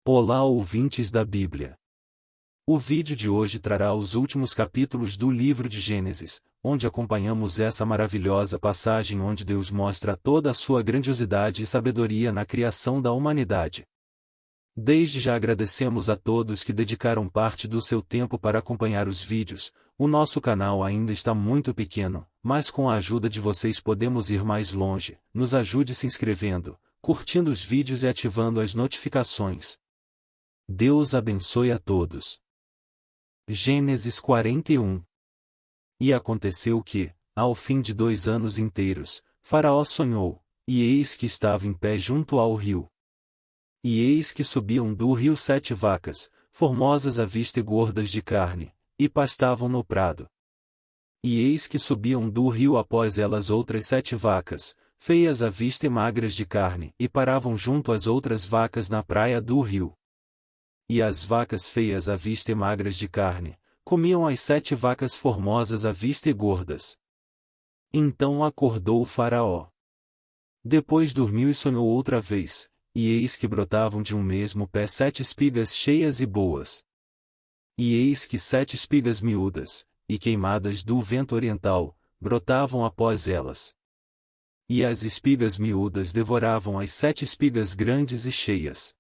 Olá, ouvintes da Bíblia. O vídeo de hoje trará os últimos capítulos do livro de Gênesis, onde acompanhamos essa maravilhosa passagem onde Deus mostra toda a sua grandiosidade e sabedoria na criação da humanidade. Desde já agradecemos a todos que dedicaram parte do seu tempo para acompanhar os vídeos. O nosso canal ainda está muito pequeno, mas com a ajuda de vocês podemos ir mais longe. Nos ajude se inscrevendo, curtindo os vídeos e ativando as notificações. Deus abençoe a todos. Gênesis 41. E aconteceu que, ao fim de 2 anos inteiros, Faraó sonhou, e eis que estava em pé junto ao rio. E eis que subiam do rio 7 vacas, formosas à vista e gordas de carne, e pastavam no prado. E eis que subiam do rio após elas outras 7 vacas, feias à vista e magras de carne, e paravam junto às outras vacas na praia do rio. E as vacas feias à vista e magras de carne, comiam as 7 vacas formosas à vista e gordas. Então acordou o Faraó. Depois dormiu e sonhou outra vez, e eis que brotavam de um mesmo pé 7 espigas cheias e boas. E eis que 7 espigas miúdas, e queimadas do vento oriental, brotavam após elas. E as espigas miúdas devoravam as 7 espigas grandes e cheias.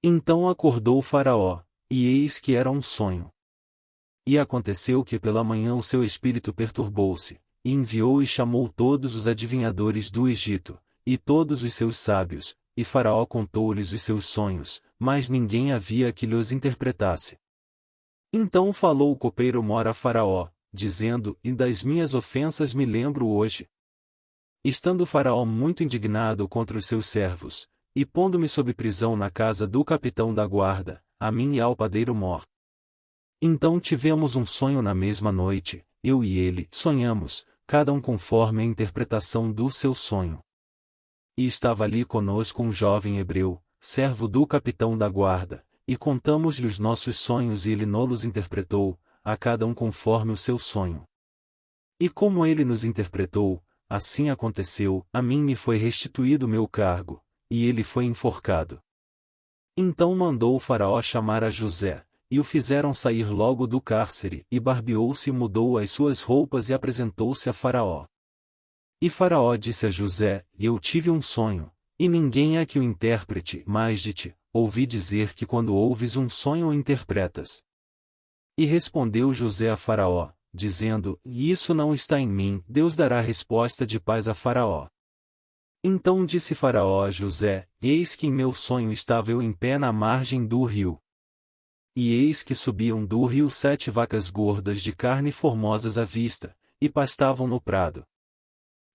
Então acordou o Faraó, e eis que era um sonho. E aconteceu que pela manhã o seu espírito perturbou-se, e enviou e chamou todos os adivinhadores do Egito, e todos os seus sábios, e Faraó contou-lhes os seus sonhos, mas ninguém havia que lhes interpretasse. Então falou o copeiro Mor a Faraó, dizendo: E das minhas ofensas me lembro hoje. Estando Faraó muito indignado contra os seus servos, e pondo-me sob prisão na casa do capitão da guarda, a mim e ao padeiro Mor. Então tivemos um sonho na mesma noite, eu e ele sonhamos, cada um conforme a interpretação do seu sonho. E estava ali conosco um jovem hebreu, servo do capitão da guarda, e contamos-lhe os nossos sonhos e ele nos interpretou, a cada um conforme o seu sonho. E como ele nos interpretou, assim aconteceu, a mim me foi restituído meu cargo, e ele foi enforcado. Então mandou o Faraó chamar a José, e o fizeram sair logo do cárcere, e barbeou-se e mudou as suas roupas e apresentou-se a Faraó. E Faraó disse a José: Eu tive um sonho, e ninguém é que o interprete, mas de ti, ouvi dizer que quando ouves um sonho o interpretas. E respondeu José a Faraó, dizendo: Isso não está em mim, Deus dará resposta de paz a Faraó. Então disse Faraó a José: Eis que em meu sonho estava eu em pé na margem do rio. E eis que subiam do rio 7 vacas gordas de carne formosas à vista, e pastavam no prado.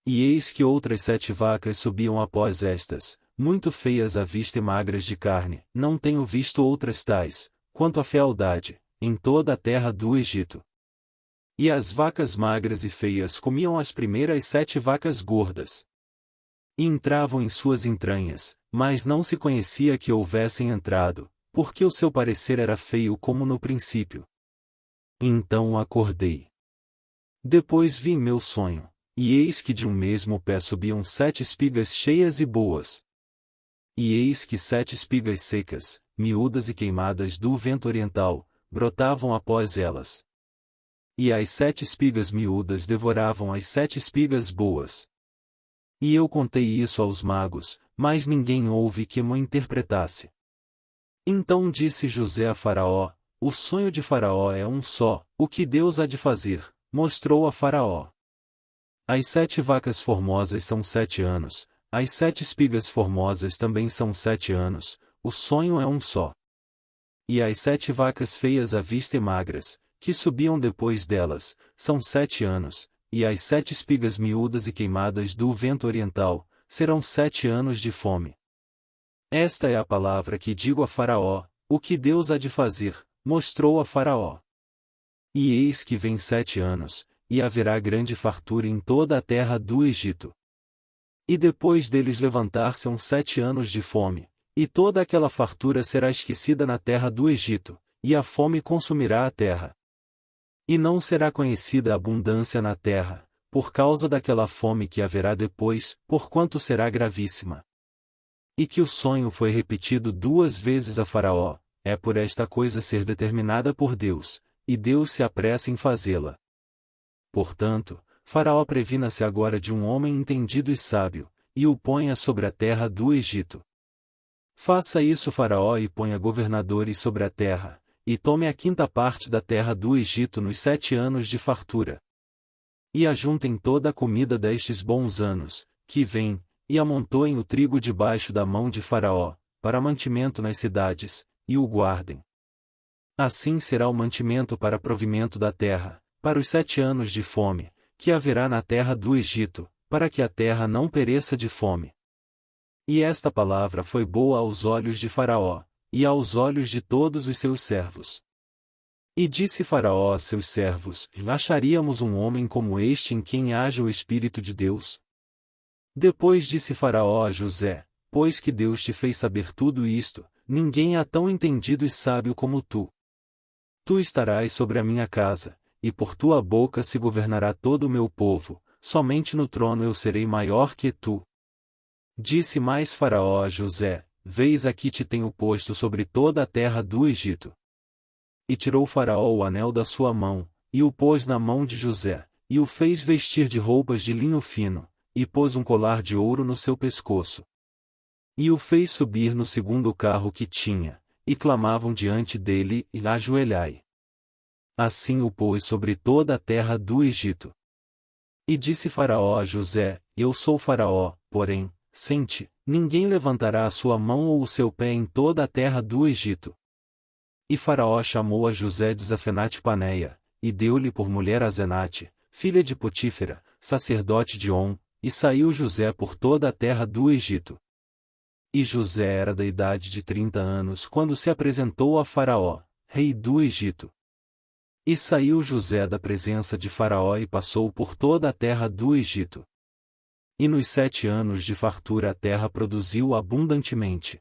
E eis que outras 7 vacas subiam após estas, muito feias à vista e magras de carne, não tenho visto outras tais, quanto à fealdade, em toda a terra do Egito. E as vacas magras e feias comiam as primeiras 7 vacas gordas. E entravam em suas entranhas, mas não se conhecia que houvessem entrado, porque o seu parecer era feio como no princípio. Então acordei. Depois vi meu sonho, e eis que de um mesmo pé subiam 7 espigas cheias e boas. E eis que 7 espigas secas, miúdas e queimadas do vento oriental, brotavam após elas. E as 7 espigas miúdas devoravam as 7 espigas boas. E eu contei isso aos magos, mas ninguém houve que me interpretasse. Então disse José a Faraó: O sonho de Faraó é um só, o que Deus há de fazer, mostrou a Faraó. As 7 vacas formosas são 7 anos, as 7 espigas formosas também são 7 anos, o sonho é um só. E as 7 vacas feias à vista e magras, que subiam depois delas, são 7 anos, e as 7 espigas miúdas e queimadas do vento oriental, serão 7 anos de fome. Esta é a palavra que digo a Faraó: o que Deus há de fazer, mostrou a Faraó. E eis que vem 7 anos, e haverá grande fartura em toda a terra do Egito. E depois deles levantar-se 7 anos de fome, e toda aquela fartura será esquecida na terra do Egito, e a fome consumirá a terra. E não será conhecida a abundância na terra, por causa daquela fome que haverá depois, porquanto será gravíssima. E que o sonho foi repetido 2 vezes a Faraó, é por esta coisa ser determinada por Deus, e Deus se apressa em fazê-la. Portanto, Faraó previna-se agora de um homem entendido e sábio, e o ponha sobre a terra do Egito. Faça isso Faraó e ponha governadores sobre a terra, e tome a 5ª parte da terra do Egito nos 7 anos de fartura. E ajuntem toda a comida destes bons anos, que vêm, e amontoem o trigo debaixo da mão de Faraó, para mantimento nas cidades, e o guardem. Assim será o mantimento para provimento da terra, para os 7 anos de fome, que haverá na terra do Egito, para que a terra não pereça de fome. E esta palavra foi boa aos olhos de Faraó, e aos olhos de todos os seus servos. E disse Faraó a seus servos: acharíamos um homem como este em quem haja o Espírito de Deus? Depois disse Faraó a José: pois que Deus te fez saber tudo isto, ninguém há tão entendido e sábio como tu. Tu estarás sobre a minha casa, e por tua boca se governará todo o meu povo, somente no trono eu serei maior que tu. Disse mais Faraó a José: Veis aqui te tenho posto sobre toda a terra do Egito. E tirou Faraó o anel da sua mão, e o pôs na mão de José, e o fez vestir de roupas de linho fino, e pôs um colar de ouro no seu pescoço. E o fez subir no segundo carro que tinha, e clamavam diante dele: e ajoelhai. Assim o pôs sobre toda a terra do Egito. E disse Faraó a José: Eu sou Faraó, porém, sente, ninguém levantará a sua mão ou o seu pé em toda a terra do Egito. E Faraó chamou a José de Zafenate-Paneia, e deu-lhe por mulher a Asenate, filha de Potífera, sacerdote de On, e saiu José por toda a terra do Egito. E José era da idade de 30 anos quando se apresentou a Faraó, rei do Egito. E saiu José da presença de Faraó e passou por toda a terra do Egito. E nos 7 anos de fartura a terra produziu abundantemente.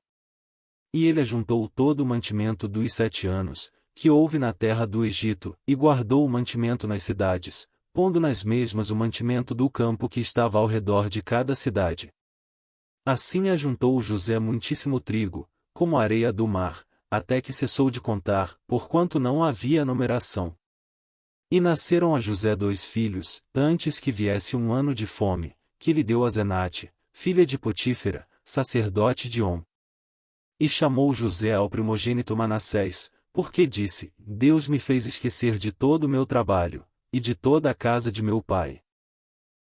E ele ajuntou todo o mantimento dos 7 anos, que houve na terra do Egito, e guardou o mantimento nas cidades, pondo nas mesmas o mantimento do campo que estava ao redor de cada cidade. Assim ajuntou José muitíssimo trigo, como a areia do mar, até que cessou de contar, porquanto não havia numeração. E nasceram a José 2 filhos, antes que viesse um ano de fome, que lhe deu Asenate, filha de Potífera, sacerdote de On. E chamou José ao primogênito Manassés, porque disse: Deus me fez esquecer de todo o meu trabalho, e de toda a casa de meu pai.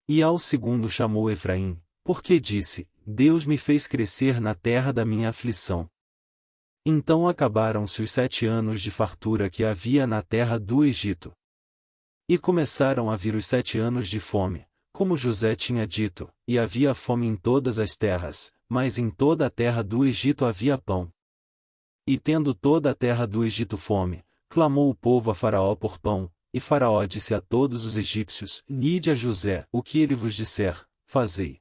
E ao segundo chamou Efraim, porque disse: Deus me fez crescer na terra da minha aflição. Então acabaram-se os 7 anos de fartura que havia na terra do Egito. E começaram a vir os 7 anos de fome, como José tinha dito, e havia fome em todas as terras, mas em toda a terra do Egito havia pão. E tendo toda a terra do Egito fome, clamou o povo a Faraó por pão, e Faraó disse a todos os egípcios: Ide a José, o que ele vos disser, fazei.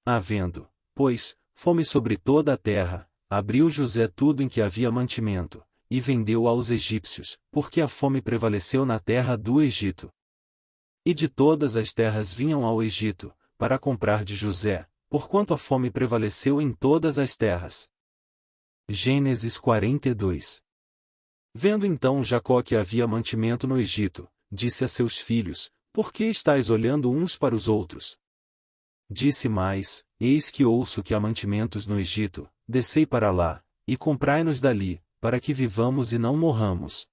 Havendo, pois, fome sobre toda a terra, abriu José tudo em que havia mantimento, e vendeu aos egípcios, porque a fome prevaleceu na terra do Egito. E de todas as terras vinham ao Egito, para comprar de José, porquanto a fome prevaleceu em todas as terras. Gênesis 42. Vendo então Jacó que havia mantimento no Egito, disse a seus filhos: Por que estáis olhando uns para os outros? Disse mais: Eis que ouço que há mantimentos no Egito, descei para lá, e comprai-nos dali, para que vivamos e não morramos.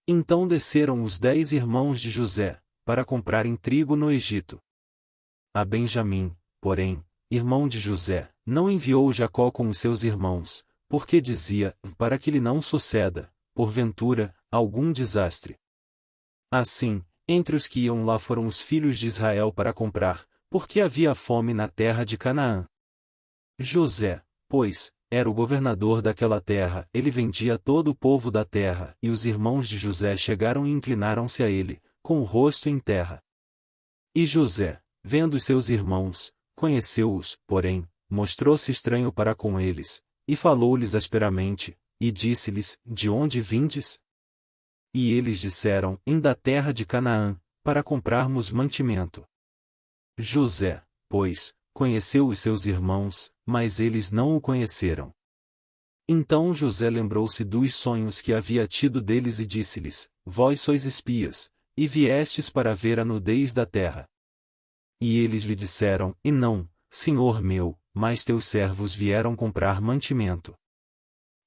Então desceram os 10 irmãos de José, para comprarem trigo no Egito. A Benjamim, porém, irmão de José, não enviou Jacó com os seus irmãos, porque dizia: para que lhe não suceda, porventura, algum desastre. Assim, entre os que iam lá foram os filhos de Israel para comprar, porque havia fome na terra de Canaã. José, pois, era o governador daquela terra, ele vendia todo o povo da terra, e os irmãos de José chegaram e inclinaram-se a ele, com o rosto em terra. E José, vendo os seus irmãos, conheceu-os, porém, mostrou-se estranho para com eles, e falou-lhes asperamente, e disse-lhes: De onde vindes? E eles disseram: Da terra de Canaã, para comprarmos mantimento. José, pois, conheceu os seus irmãos, mas eles não o conheceram. Então José lembrou-se dos sonhos que havia tido deles e disse-lhes: Vós sois espias, e viestes para ver a nudez da terra. E eles lhe disseram: E não, senhor meu, mas teus servos vieram comprar mantimento.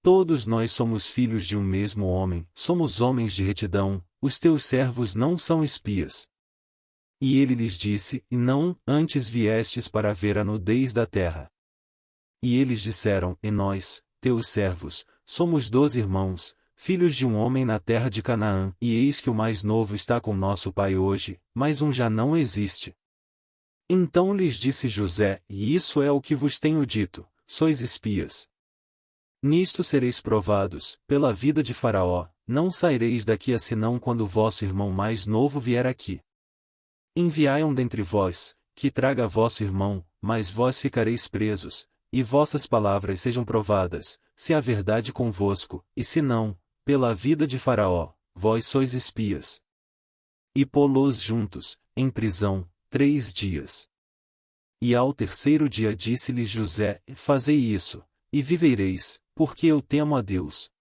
Todos nós somos filhos de um mesmo homem, somos homens de retidão, os teus servos não são espias. E ele lhes disse: E não, antes viestes para ver a nudez da terra. E eles disseram: E nós, teus servos, somos 12 irmãos, filhos de um homem na terra de Canaã, e eis que o mais novo está com nosso pai hoje, mas um já não existe. Então lhes disse José: E isso é o que vos tenho dito, sois espias. Nisto sereis provados, pela vida de Faraó, não saireis daqui senão quando vosso irmão mais novo vier aqui. Enviai um dentre vós, que traga vosso irmão, mas vós ficareis presos, e vossas palavras sejam provadas, se há verdade convosco, e se não, pela vida de Faraó, vós sois espias. E pô-los juntos, em prisão, 3 dias. E ao terceiro dia disse-lhes José: Fazei isso, e vivereis, porque eu temo a Deus.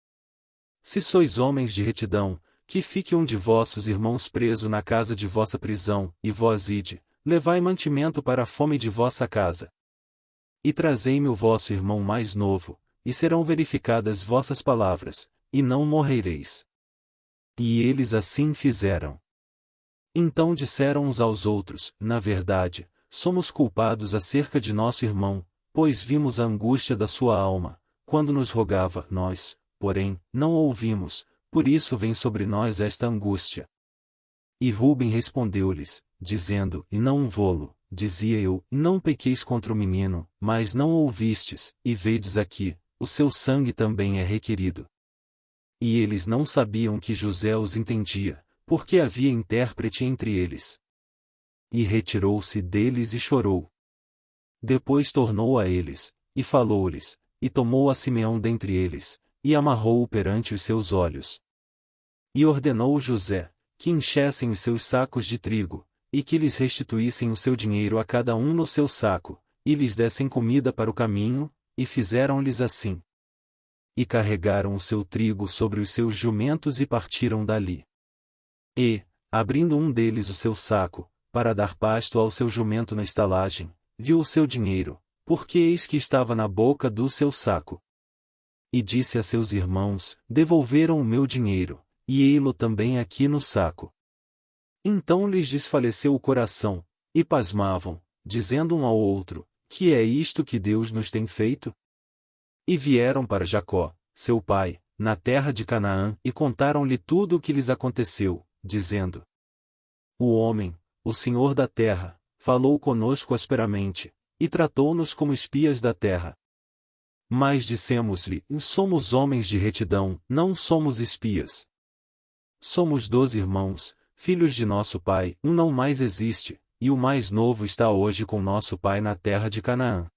Se sois homens de retidão, que fique um de vossos irmãos preso na casa de vossa prisão, e vós ide, levai mantimento para a fome de vossa casa. E trazei-me o vosso irmão mais novo, e serão verificadas vossas palavras, e não morrereis. E eles assim fizeram. Então disseram uns aos outros: Na verdade, somos culpados acerca de nosso irmão, pois vimos a angústia da sua alma, quando nos rogava, nós, porém, não o ouvimos, por isso vem sobre nós esta angústia. E Ruben respondeu-lhes, dizendo: E não vô-lo, dizia eu, não pequeis contra o menino, mas não o ouvistes, e vedes aqui, o seu sangue também é requerido. E eles não sabiam que José os entendia, porque havia intérprete entre eles. E retirou-se deles e chorou. Depois tornou a eles, e falou-lhes, e tomou a Simeão dentre eles, e amarrou-o perante os seus olhos. E ordenou José, que enchessem os seus sacos de trigo, e que lhes restituíssem o seu dinheiro a cada um no seu saco, e lhes dessem comida para o caminho, e fizeram-lhes assim. E carregaram o seu trigo sobre os seus jumentos e partiram dali. E, abrindo um deles o seu saco, para dar pasto ao seu jumento na estalagem, viu o seu dinheiro, porque eis que estava na boca do seu saco. E disse a seus irmãos: Devolveram o meu dinheiro, e ei-lo também aqui no saco. Então lhes desfaleceu o coração, e pasmavam, dizendo um ao outro: Que é isto que Deus nos tem feito? E vieram para Jacó, seu pai, na terra de Canaã, e contaram-lhe tudo o que lhes aconteceu, dizendo: O homem, o Senhor da terra, falou conosco asperamente, e tratou-nos como espias da terra. Mas dissemos-lhe: Somos homens de retidão, não somos espias. Somos 12 irmãos, filhos de nosso pai, um não mais existe, e o mais novo está hoje com nosso pai na terra de Canaã.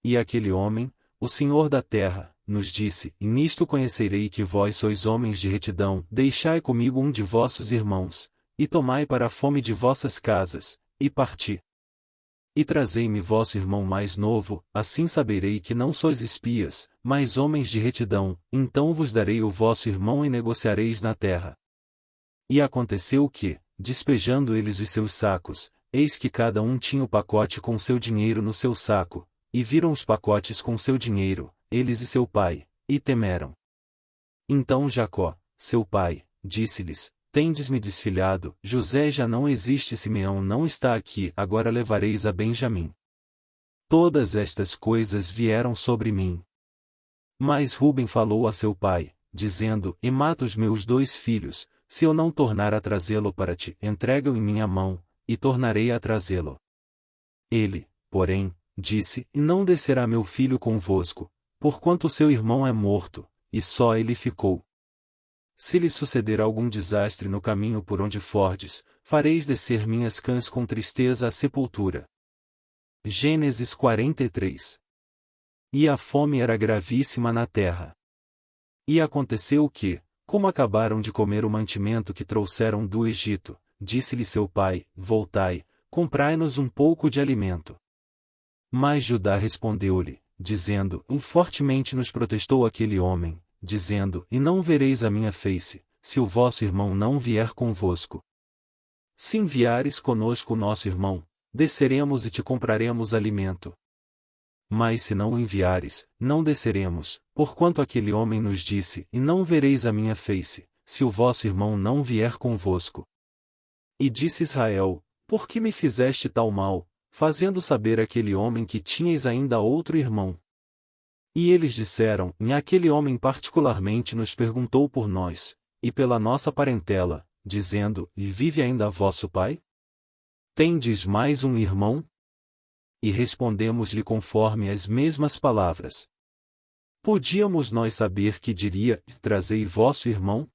E aquele homem, o Senhor da terra, nos disse: Nisto conhecerei que vós sois homens de retidão, deixai comigo um de vossos irmãos, e tomai para a fome de vossas casas, e parti. E trazei-me vosso irmão mais novo, assim saberei que não sois espias, mas homens de retidão, então vos darei o vosso irmão e negociareis na terra. E aconteceu que, despejando eles os seus sacos, eis que cada um tinha o pacote com seu dinheiro no seu saco, e viram os pacotes com seu dinheiro, eles e seu pai, e temeram. Então Jacó, seu pai, disse-lhes: Tendes-me desfilhado, José já não existe, Simeão não está aqui, agora levareis a Benjamim. Todas estas coisas vieram sobre mim. Mas Ruben falou a seu pai, dizendo: E mata os meus 2 filhos, se eu não tornar a trazê-lo para ti, entrega-o em minha mão, e tornarei a trazê-lo. Ele, porém, disse: Não descerá meu filho convosco, porquanto seu irmão é morto, e só ele ficou. Se lhe suceder algum desastre no caminho por onde fordes, fareis descer minhas cãs com tristeza à sepultura. Gênesis 43. E a fome era gravíssima na terra. E aconteceu que, como acabaram de comer o mantimento que trouxeram do Egito, disse-lhe seu pai: Voltai, comprai-nos um pouco de alimento. Mas Judá respondeu-lhe, dizendo, fortemente nos protestou aquele homem, dizendo, e não vereis a minha face, se o vosso irmão não vier convosco. Se enviares conosco o nosso irmão, desceremos e te compraremos alimento. Mas se não o enviares, não desceremos, porquanto aquele homem nos disse, e não vereis a minha face, se o vosso irmão não vier convosco. E disse Israel, por que me fizeste tal mal, fazendo saber àquele homem que tinhas ainda outro irmão? E eles disseram, e aquele homem particularmente nos perguntou por nós, e pela nossa parentela, dizendo, e vive ainda vosso pai? Tendes mais um irmão? E respondemos-lhe conforme as mesmas palavras. Podíamos nós saber que diria, trazei vosso irmão?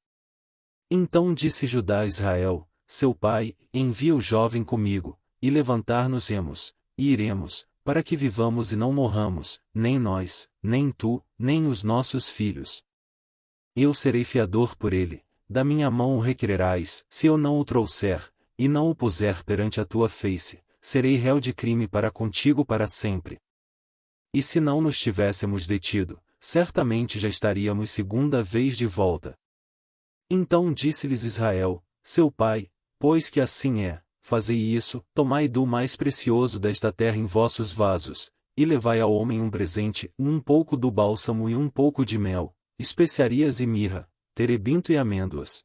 Então disse Judá a Israel, seu pai, envia o jovem comigo, e levantar-nos-emos, e iremos, para que vivamos e não morramos, nem nós, nem tu, nem os nossos filhos. Eu serei fiador por ele, da minha mão o requererás, se eu não o trouxer, e não o puser perante a tua face, serei réu de crime para contigo para sempre. E se não nos tivéssemos detido, certamente já estaríamos segunda vez de volta. Então disse-lhes Israel, seu pai, pois que assim é, fazei isso, tomai do mais precioso desta terra em vossos vasos, e levai ao homem um presente, um pouco do bálsamo e um pouco de mel, especiarias e mirra, terebinto e amêndoas.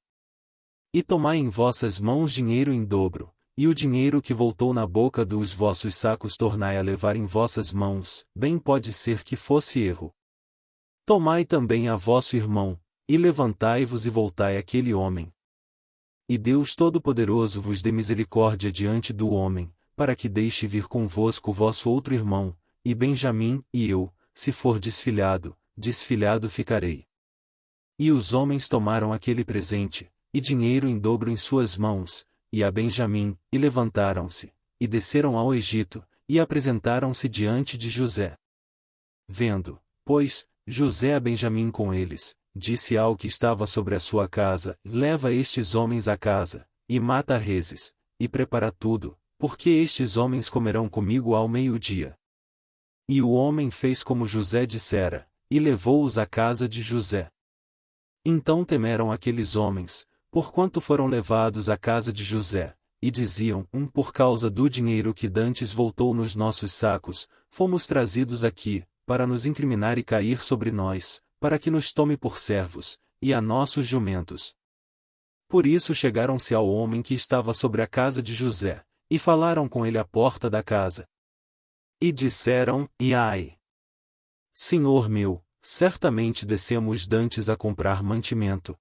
E tomai em vossas mãos dinheiro em dobro, e o dinheiro que voltou na boca dos vossos sacos tornai a levar em vossas mãos, bem pode ser que fosse erro. Tomai também a vosso irmão, e levantai-vos e voltai àquele homem. E Deus Todo-Poderoso vos dê misericórdia diante do homem, para que deixe vir convosco o vosso outro irmão, e Benjamim, e eu, se for desfilhado, desfilhado ficarei. E os homens tomaram aquele presente, e dinheiro em dobro em suas mãos, e a Benjamim, e levantaram-se, e desceram ao Egito, e apresentaram-se diante de José. Vendo, pois, José a Benjamim com eles, disse ao que estava sobre a sua casa, leva estes homens à casa, e mata reses, e prepara tudo, porque estes homens comerão comigo ao meio-dia. E o homem fez como José dissera, e levou-os à casa de José. Então temeram aqueles homens, porquanto foram levados à casa de José, e diziam, por causa do dinheiro que dantes voltou nos nossos sacos, fomos trazidos aqui, para nos incriminar e cair sobre nós, para que nos tome por servos, e a nossos jumentos. Por isso chegaram-se ao homem que estava sobre a casa de José, e falaram com ele à porta da casa. E disseram, ai! Senhor meu, certamente descemos dantes a comprar mantimento.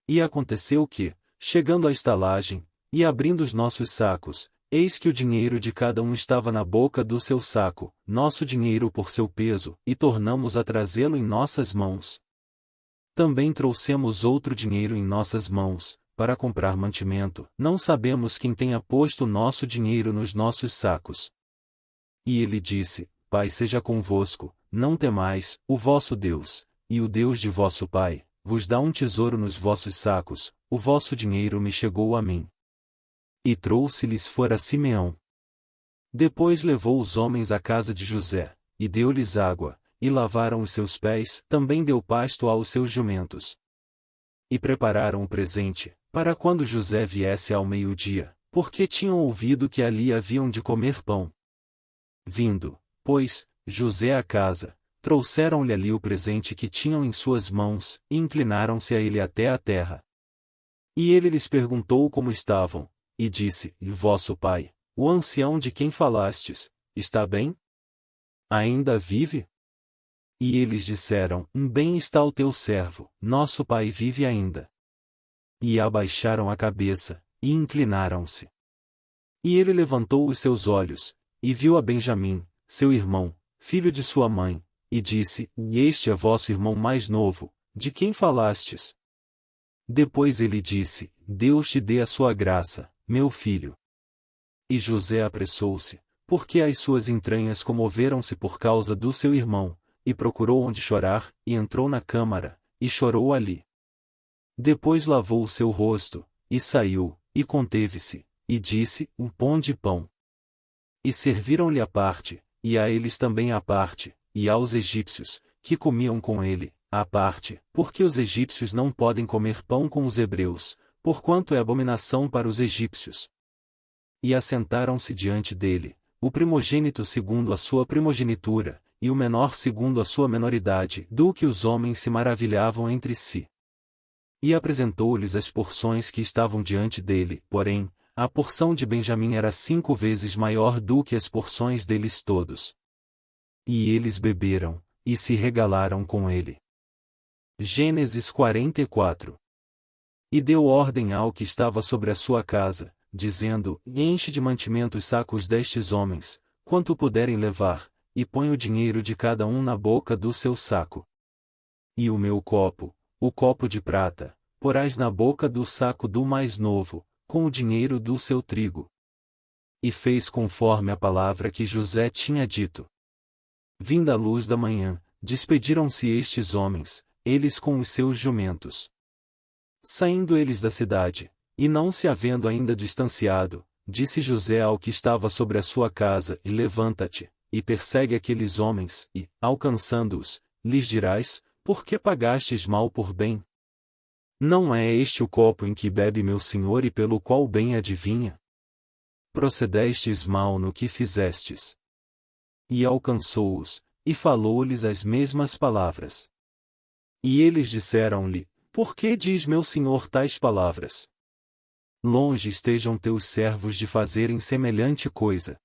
E aconteceu que, chegando à estalagem, e abrindo os nossos sacos, eis que o dinheiro de cada um estava na boca do seu saco, nosso dinheiro por seu peso, e tornamos a trazê-lo em nossas mãos. Também trouxemos outro dinheiro em nossas mãos, para comprar mantimento, não sabemos quem tenha posto nosso dinheiro nos nossos sacos. E ele disse, Pai seja convosco, não temais, o vosso Deus, e o Deus de vosso Pai, vos dá um tesouro nos vossos sacos, o vosso dinheiro me chegou a mim. E trouxe-lhes fora Simeão. Depois levou os homens à casa de José, e deu-lhes água, e lavaram os seus pés, também deu pasto aos seus jumentos. E prepararam o presente, para quando José viesse ao meio-dia, porque tinham ouvido que ali haviam de comer pão. Vindo, pois, José à casa, trouxeram-lhe ali o presente que tinham em suas mãos, e inclinaram-se a ele até a terra. E ele lhes perguntou como estavam, e disse, vosso pai, o ancião de quem falastes, está bem? Ainda vive? E eles disseram, bem está o teu servo, nosso pai vive ainda. E abaixaram a cabeça, e inclinaram-se. E ele levantou os seus olhos, e viu a Benjamim, seu irmão, filho de sua mãe, e disse, este é vosso irmão mais novo, de quem falastes? Depois ele disse, Deus te dê a sua graça, meu filho. E José apressou-se, porque as suas entranhas comoveram-se por causa do seu irmão, e procurou onde chorar, e entrou na câmara, e chorou ali. Depois lavou o seu rosto, e saiu, e conteve-se, e disse, pão de pão. E serviram-lhe à parte, e a eles também à parte, e aos egípcios, que comiam com ele, à parte, porque os egípcios não podem comer pão com os hebreus, porquanto é abominação para os egípcios. E assentaram-se diante dele, o primogênito segundo a sua primogenitura, e o menor segundo a sua menoridade, do que os homens se maravilhavam entre si. E apresentou-lhes as porções que estavam diante dele, porém, a porção de Benjamim era 5 vezes maior do que as porções deles todos. E eles beberam, e se regalaram com ele. Gênesis 44. E deu ordem ao que estava sobre a sua casa, dizendo: Enche de mantimento os sacos destes homens, quanto puderem levar, e põe o dinheiro de cada um na boca do seu saco. E o meu copo, o copo de prata, porás na boca do saco do mais novo, com o dinheiro do seu trigo. E fez conforme a palavra que José tinha dito. Vinda a luz da manhã, despediram-se estes homens, eles com os seus jumentos. Saindo eles da cidade, e não se havendo ainda distanciado, disse José ao que estava sobre a sua casa: E levanta-te, e persegue aqueles homens, e, alcançando-os, lhes dirás: Por que pagastes mal por bem? Não é este o copo em que bebe meu senhor e pelo qual bem adivinha? Procedestes mal no que fizestes. E alcançou-os, e falou-lhes as mesmas palavras. E eles disseram-lhe: Por que diz meu senhor tais palavras? Longe estejam teus servos de fazerem semelhante coisa.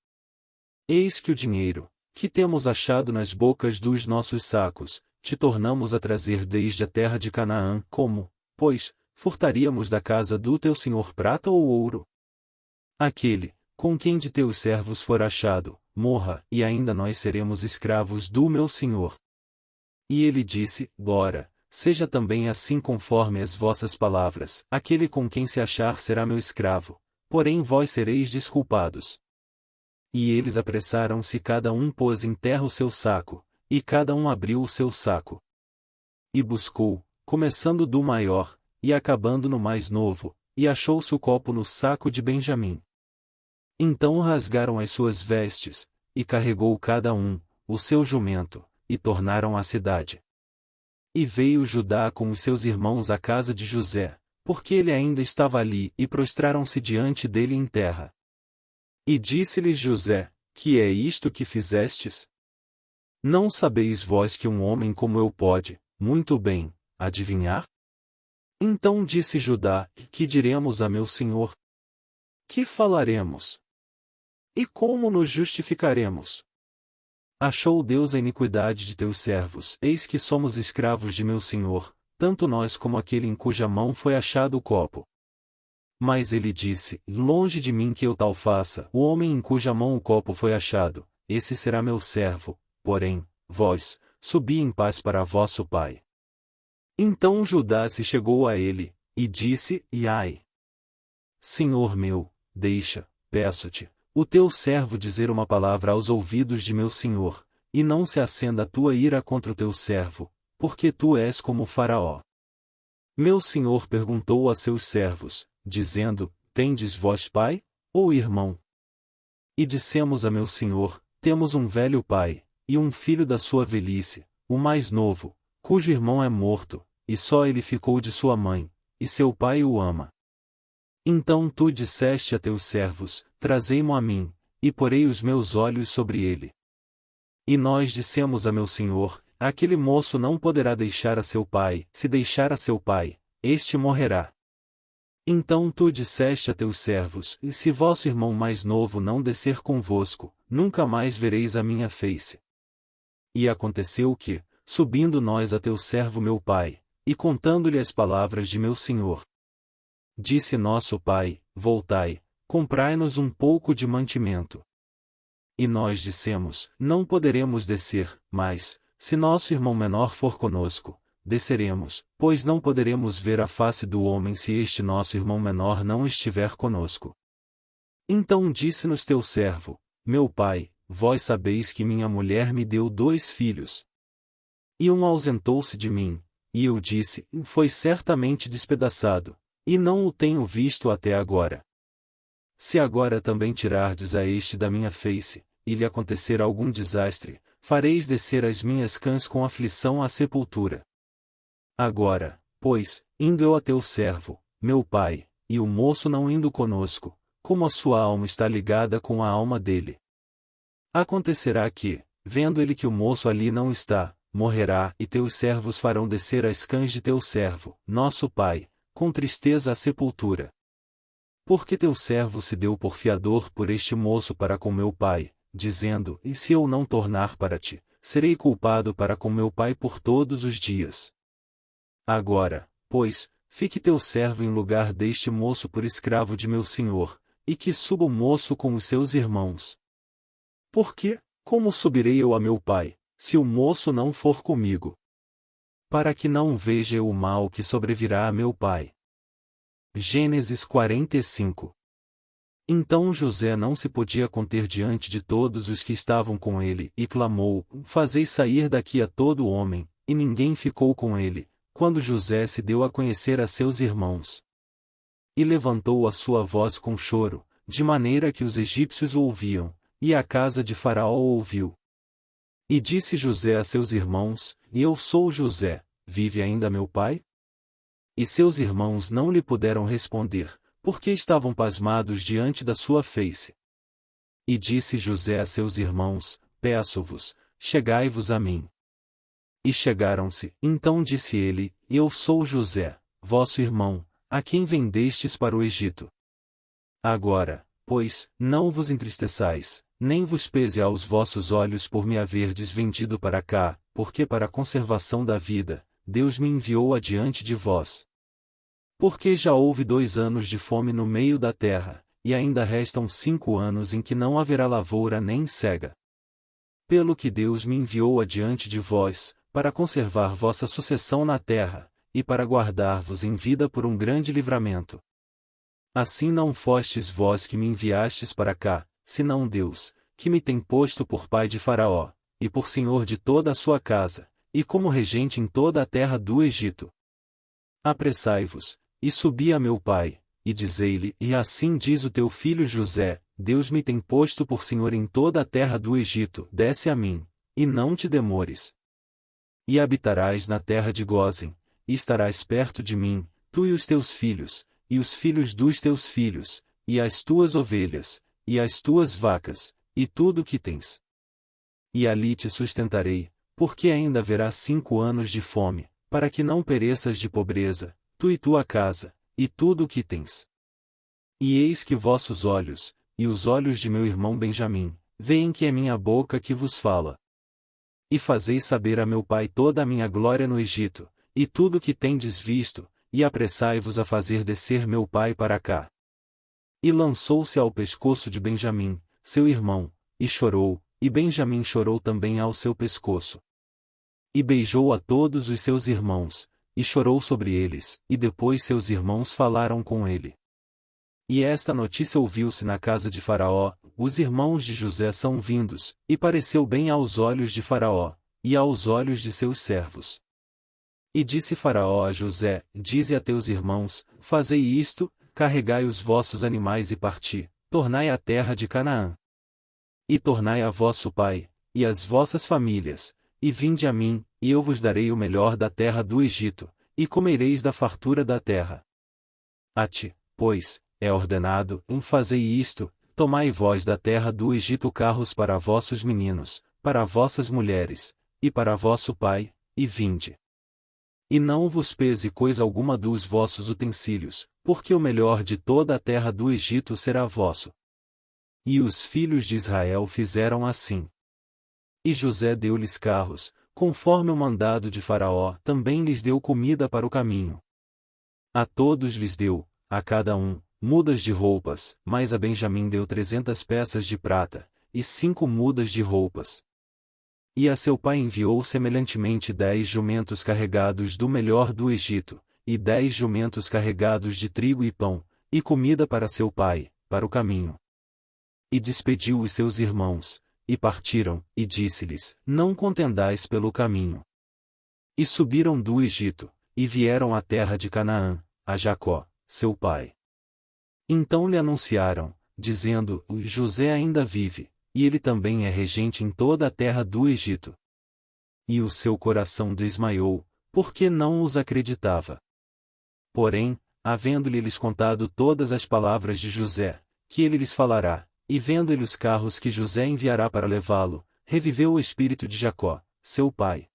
Eis que o dinheiro, que temos achado nas bocas dos nossos sacos, te tornamos a trazer desde a terra de Canaã, como, pois, furtaríamos da casa do teu senhor prata ou ouro? Aquele, com quem de teus servos for achado, morra, e ainda nós seremos escravos do meu senhor. E ele disse: Ora, seja também assim conforme as vossas palavras, aquele com quem se achar será meu escravo, porém vós sereis desculpados. E eles apressaram-se, cada um pôs em terra o seu saco, e cada um abriu o seu saco. E buscou, começando do maior, e acabando no mais novo, e achou-se o copo no saco de Benjamim. Então rasgaram as suas vestes, e carregou cada um, o seu jumento, e tornaram à cidade. E veio Judá com os seus irmãos à casa de José, porque ele ainda estava ali, e prostraram-se diante dele em terra. E disse-lhes José: Que é isto que fizestes? Não sabeis vós que um homem como eu pode, muito bem, adivinhar? Então disse Judá: Que diremos a meu senhor? Que falaremos? E como nos justificaremos? Achou Deus a iniquidade de teus servos, eis que somos escravos de meu senhor, tanto nós como aquele em cuja mão foi achado o copo. Mas ele disse: Longe de mim que eu tal faça, o homem em cuja mão o copo foi achado, esse será meu servo, porém, vós, subi em paz para vosso pai. Então Judá se chegou a ele, e disse: Ai! Senhor meu, deixa, peço-te, o teu servo dizer uma palavra aos ouvidos de meu senhor, e não se acenda a tua ira contra o teu servo, porque tu és como Faraó. Meu senhor perguntou a seus servos, dizendo: Tendes vós pai, ou irmão? E dissemos a meu senhor: Temos um velho pai, e um filho da sua velhice, o mais novo, cujo irmão é morto, e só ele ficou de sua mãe, e seu pai o ama. Então tu disseste a teus servos: Trazei-mo a mim, e porei os meus olhos sobre ele. E nós dissemos a meu senhor: Aquele moço não poderá deixar a seu pai, se deixar a seu pai, este morrerá. Então tu disseste a teus servos: E se vosso irmão mais novo não descer convosco, nunca mais vereis a minha face. E aconteceu que, subindo nós a teu servo meu pai, e contando-lhe as palavras de meu senhor, disse nosso pai: Voltai, comprai-nos um pouco de mantimento. E nós dissemos: Não poderemos descer, mas, se nosso irmão menor for conosco, desceremos, pois não poderemos ver a face do homem se este nosso irmão menor não estiver conosco. Então disse-nos teu servo: Meu pai, vós sabeis que minha mulher me deu 2 filhos. E um ausentou-se de mim, e eu disse: Foi certamente despedaçado, e não o tenho visto até agora. Se agora também tirardes a este da minha face, e lhe acontecer algum desastre, fareis descer as minhas cãs com aflição à sepultura. Agora, pois, indo eu a teu servo, meu pai, e o moço não indo conosco, como a sua alma está ligada com a alma dele. Acontecerá que, vendo ele que o moço ali não está, morrerá, e teus servos farão descer as cãs de teu servo, nosso pai, com tristeza à sepultura. Porque teu servo se deu por fiador por este moço para com meu pai, dizendo: E se eu não tornar para ti, serei culpado para com meu pai por todos os dias. Agora, pois, fique teu servo em lugar deste moço por escravo de meu senhor, e que suba o moço com os seus irmãos. Porque, como subirei eu a meu pai, se o moço não for comigo? Para que não veja eu o mal que sobrevirá a meu pai. Gênesis 45. Então José não se podia conter diante de todos os que estavam com ele, e clamou: Fazei sair daqui a todo homem, e ninguém ficou com ele, quando José se deu a conhecer a seus irmãos. E levantou a sua voz com choro, de maneira que os egípcios o ouviam, e a casa de Faraó ouviu. E disse José a seus irmãos: Eu sou José, vive ainda meu pai? E seus irmãos não lhe puderam responder, porque estavam pasmados diante da sua face. E disse José a seus irmãos: Peço-vos, chegai-vos a mim. E chegaram-se. Então disse ele: Eu sou José, vosso irmão, a quem vendestes para o Egito. Agora, pois, não vos entristeçais, nem vos pese aos vossos olhos por me haverdes vendido para cá, porque para a conservação da vida, Deus me enviou adiante de vós. Porque já houve 2 anos de fome no meio da terra, e ainda restam 5 anos em que não haverá lavoura nem cega. Pelo que Deus me enviou adiante de vós, para conservar vossa sucessão na terra, e para guardar-vos em vida por um grande livramento. Assim não fostes vós que me enviastes para cá, senão Deus, que me tem posto por pai de Faraó, e por senhor de toda a sua casa, e como regente em toda a terra do Egito. Apressai-vos, e subi a meu pai, e dizei-lhe: E assim diz o teu filho José: Deus me tem posto por senhor em toda a terra do Egito. Desce a mim, e não te demores. E habitarás na terra de Gósen, e estarás perto de mim, tu e os teus filhos, e os filhos dos teus filhos, e as tuas ovelhas, e as tuas vacas, e tudo o que tens. E ali te sustentarei, porque ainda haverá 5 anos de fome, para que não pereças de pobreza, tu e tua casa, e tudo o que tens. E eis que vossos olhos, e os olhos de meu irmão Benjamim, veem que é minha boca que vos fala. E fazeis saber a meu pai toda a minha glória no Egito, e tudo o que tendes visto, e apressai-vos a fazer descer meu pai para cá. E lançou-se ao pescoço de Benjamim, seu irmão, e chorou, e Benjamim chorou também ao seu pescoço. E beijou a todos os seus irmãos, e chorou sobre eles, e depois seus irmãos falaram com ele. E esta notícia ouviu-se na casa de Faraó: Os irmãos de José são vindos, e pareceu bem aos olhos de Faraó, e aos olhos de seus servos. E disse Faraó a José: Dize a teus irmãos: Fazei isto, carregai os vossos animais e parti, tornai à terra de Canaã. E tornai a vosso pai, e as vossas famílias, e vinde a mim, e eu vos darei o melhor da terra do Egito, e comereis da fartura da terra. A ti, pois, é ordenado: fazei isto, tomai vós da terra do Egito carros para vossos meninos, para vossas mulheres, e para vosso pai, e vinde. E não vos pese coisa alguma dos vossos utensílios, porque o melhor de toda a terra do Egito será vosso. E os filhos de Israel fizeram assim. E José deu-lhes carros, conforme o mandado de Faraó, também lhes deu comida para o caminho. A todos lhes deu, a cada um, mudas de roupas, mas a Benjamim deu 300 peças de prata, e 5 mudas de roupas. E a seu pai enviou semelhantemente 10 jumentos carregados do melhor do Egito, e 10 jumentos carregados de trigo e pão, e comida para seu pai, para o caminho. E despediu os seus irmãos, e partiram, e disse-lhes: Não contendais pelo caminho. E subiram do Egito, e vieram à terra de Canaã, a Jacó, seu pai. Então lhe anunciaram, dizendo: José ainda vive, e ele também é regente em toda a terra do Egito. E o seu coração desmaiou, porque não os acreditava. Porém, havendo-lhe-lhes contado todas as palavras de José, que ele lhes falará, e vendo ele os carros que José enviará para levá-lo, reviveu o espírito de Jacó, seu pai.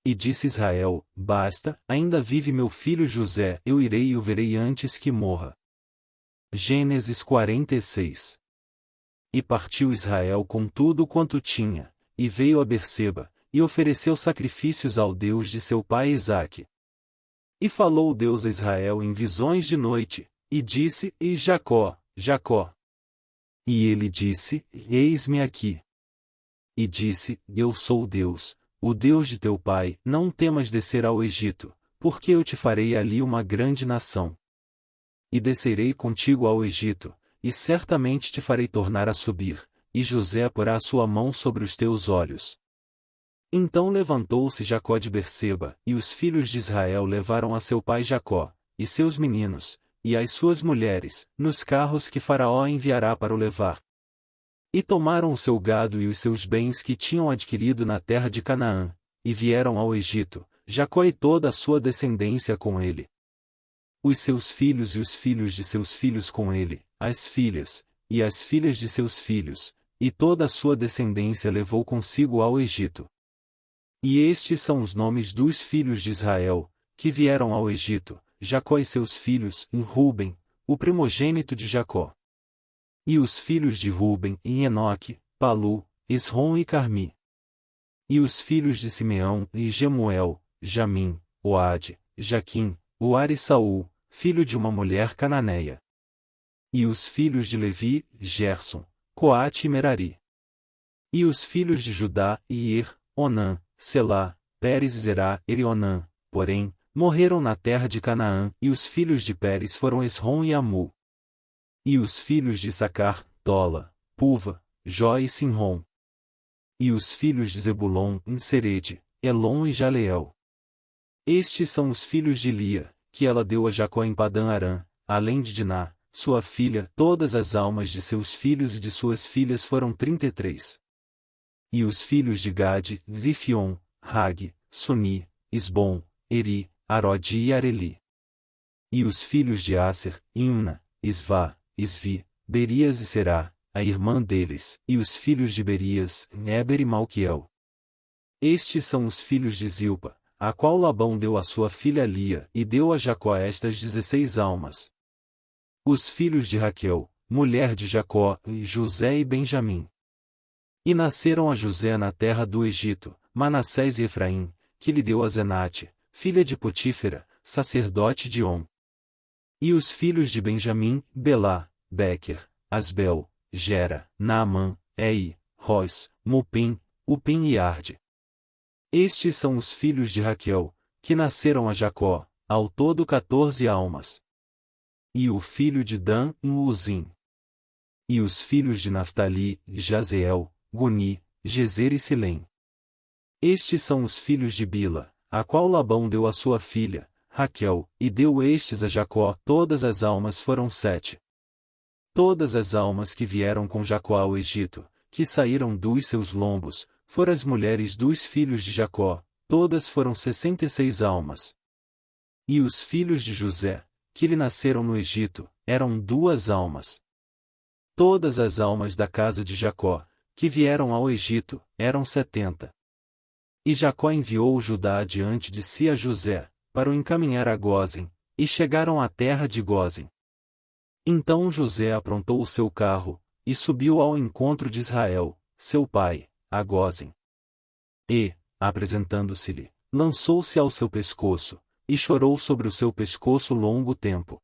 E disse Israel: Basta, ainda vive meu filho José, eu irei e o verei antes que morra. Gênesis 46. E partiu Israel com tudo quanto tinha, e veio a Berseba, e ofereceu sacrifícios ao Deus de seu pai Isaque. E falou Deus a Israel em visões de noite, e disse: E Jacó, Jacó. E ele disse: Eis-me aqui. E disse: Eu sou Deus, o Deus de teu pai, não temas descer ao Egito, porque eu te farei ali uma grande nação. E descerei contigo ao Egito, e certamente te farei tornar a subir, e José porá a sua mão sobre os teus olhos. Então levantou-se Jacó de Berseba, e os filhos de Israel levaram a seu pai Jacó, e seus meninos, e as suas mulheres, nos carros que Faraó enviará para o levar. E tomaram o seu gado e os seus bens que tinham adquirido na terra de Canaã, e vieram ao Egito, Jacó e toda a sua descendência com ele. Os seus filhos e os filhos de seus filhos com ele, as filhas, e as filhas de seus filhos, e toda a sua descendência levou consigo ao Egito. E estes são os nomes dos filhos de Israel, que vieram ao Egito, Jacó e seus filhos, em Ruben, o primogênito de Jacó. E os filhos de Ruben, em Enoque, Palu, Esrom e Carmi. E os filhos de Simeão, em Gemuel, Jamim, Oade, Jaquim, Uar e Saul, filho de uma mulher cananeia. E os filhos de Levi, Gerson, Coate e Merari. E os filhos de Judá, Ir, Onã, Selá, Pérez e Zerá, Erionã, porém, morreram na terra de Canaã, e os filhos de Pérez foram Esrom e Amu. E os filhos de Issacar, Tola, Puva, Jó e Sinrom. E os filhos de Zebulon, Inserede, Elon e Jaleel. Estes são os filhos de Lia, que ela deu a Jacó em Padã-Arã, além de Diná, sua filha. Todas as almas de seus filhos e de suas filhas foram 33. E os filhos de Gade, Zifion, Rag, Suni, Isbom, Eri, Arodi e Areli. E os filhos de Aser, Imna, Isvá, Isvi, Berias e Será, a irmã deles, e os filhos de Berias, Eber e Malquiel. Estes são os filhos de Zilpa, a qual Labão deu a sua filha Lia, e deu a Jacó estas 16 almas. Os filhos de Raquel, mulher de Jacó, José e Benjamim. E nasceram a José na terra do Egito, Manassés e Efraim, que lhe deu a Zenate, filha de Potífera, sacerdote de On. E os filhos de Benjamim, Belá, Bequer, Asbel, Gera, Naamã, Ei, Ros, Mupim, Upim e Arde. Estes são os filhos de Raquel, que nasceram a Jacó, ao todo 14 almas. E o filho de Dan, Uzim. E os filhos de Naftali, Jazeel, Guni, Gezer e Silém. Estes são os filhos de Bila, a qual Labão deu a sua filha, Raquel, e deu estes a Jacó. Todas as almas foram 7. Todas as almas que vieram com Jacó ao Egito, que saíram dos seus lombos, foram as mulheres dos filhos de Jacó, todas foram 66 almas. E os filhos de José, que lhe nasceram no Egito, eram 2 almas. Todas as almas da casa de Jacó, que vieram ao Egito, eram 70. E Jacó enviou Judá adiante de si a José, para o encaminhar a Gósen, e chegaram à terra de Gósen. Então José aprontou o seu carro, e subiu ao encontro de Israel, seu pai, a Gósen. E, apresentando-se-lhe, lançou-se ao seu pescoço, e chorou sobre o seu pescoço longo tempo.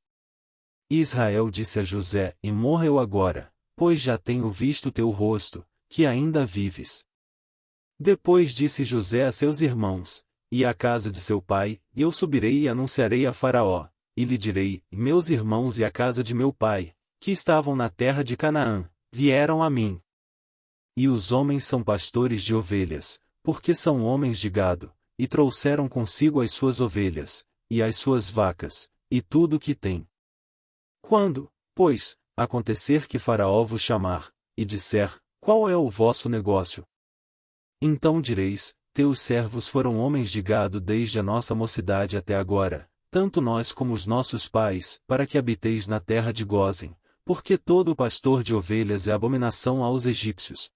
E Israel disse a José: E morra eu agora, pois já tenho visto teu rosto, que ainda vives. Depois disse José a seus irmãos, e à casa de seu pai: Eu subirei e anunciarei a Faraó, e lhe direi: Meus irmãos e a casa de meu pai, que estavam na terra de Canaã, vieram a mim. E os homens são pastores de ovelhas, porque são homens de gado, e trouxeram consigo as suas ovelhas, e as suas vacas, e tudo o que têm. Quando, pois, acontecer que Faraó vos chamar, e disser: qual é o vosso negócio? Então direis, teus servos foram homens de gado desde a nossa mocidade até agora, tanto nós como os nossos pais, para que habiteis na terra de Gósen, porque todo pastor de ovelhas é abominação aos egípcios.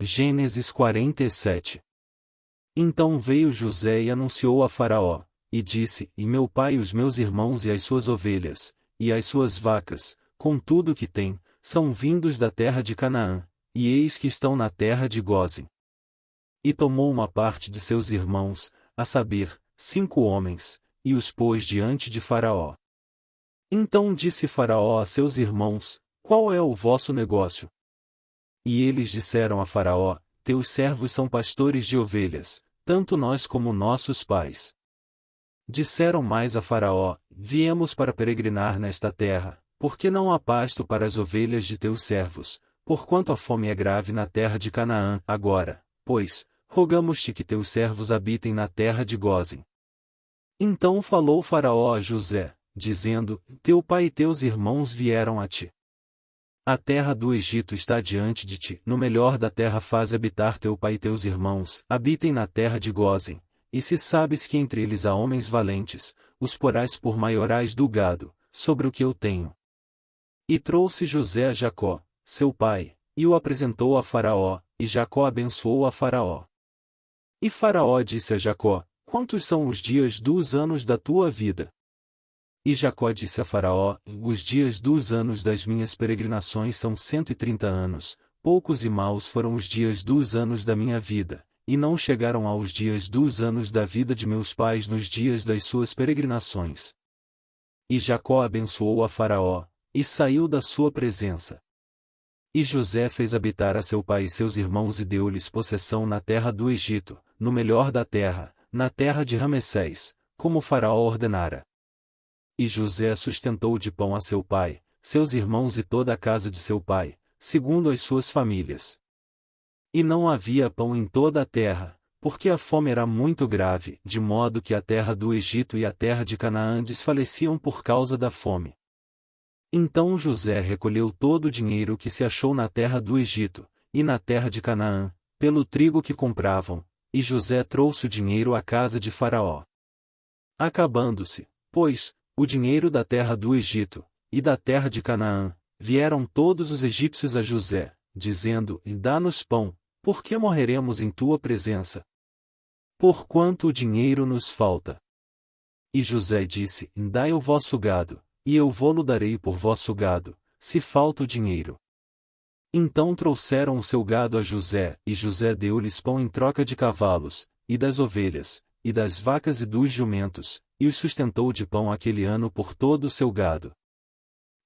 Gênesis 47. Então veio José e anunciou a Faraó, e disse, e meu pai e os meus irmãos e as suas ovelhas, e as suas vacas, com tudo o que tem, são vindos da terra de Canaã, e eis que estão na terra de Gósen. E tomou uma parte de seus irmãos, a saber, 5 homens, e os pôs diante de Faraó. Então disse Faraó a seus irmãos, qual é o vosso negócio? E eles disseram a Faraó, teus servos são pastores de ovelhas, tanto nós como nossos pais. Disseram mais a Faraó, viemos para peregrinar nesta terra, porque não há pasto para as ovelhas de teus servos, porquanto a fome é grave na terra de Canaã. Agora, pois, rogamos-te que teus servos habitem na terra de Gósen. Então falou Faraó a José, dizendo, teu pai e teus irmãos vieram a ti. A terra do Egito está diante de ti, no melhor da terra faz habitar teu pai e teus irmãos, habitem na terra de Gósen, e se sabes que entre eles há homens valentes, os porás por maiorais do gado, sobre o que eu tenho. E trouxe José a Jacó, seu pai, e o apresentou a Faraó, e Jacó abençoou a Faraó. E Faraó disse a Jacó, quantos são os dias dos anos da tua vida? E Jacó disse a Faraó, os dias dos anos das minhas peregrinações são 130 anos, poucos e maus foram os dias dos anos da minha vida, e não chegaram aos dias dos anos da vida de meus pais nos dias das suas peregrinações. E Jacó abençoou a Faraó, e saiu da sua presença. E José fez habitar a seu pai e seus irmãos e deu-lhes possessão na terra do Egito, no melhor da terra, na terra de Ramessés, como Faraó ordenara. E José sustentou de pão a seu pai, seus irmãos e toda a casa de seu pai, segundo as suas famílias. E não havia pão em toda a terra, porque a fome era muito grave, de modo que a terra do Egito e a terra de Canaã desfaleciam por causa da fome. Então José recolheu todo o dinheiro que se achou na terra do Egito, e na terra de Canaã, pelo trigo que compravam, e José trouxe o dinheiro à casa de Faraó. Acabando-se, pois, o dinheiro da terra do Egito, e da terra de Canaã, vieram todos os egípcios a José, dizendo, dá-nos pão, porque morreremos em tua presença. Porquanto o dinheiro nos falta. E José disse, dai o vosso gado, e eu vô-lo darei por vosso gado, se falta o dinheiro. Então trouxeram o seu gado a José, e José deu-lhes pão em troca de cavalos, e das ovelhas, e das vacas e dos jumentos, e os sustentou de pão aquele ano por todo o seu gado.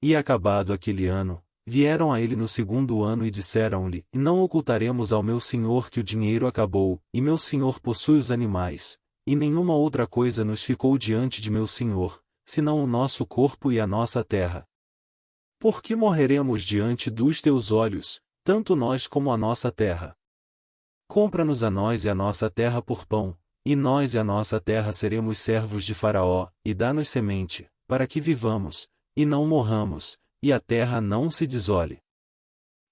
E acabado aquele ano, vieram a ele no segundo ano e disseram-lhe, não ocultaremos ao meu senhor que o dinheiro acabou, e meu senhor possui os animais, e nenhuma outra coisa nos ficou diante de meu senhor, senão o nosso corpo e a nossa terra. Por que morreremos diante dos teus olhos, tanto nós como a nossa terra? Compra-nos a nós e a nossa terra por pão, e nós e a nossa terra seremos servos de Faraó, e dá-nos semente, para que vivamos, e não morramos, e a terra não se desole.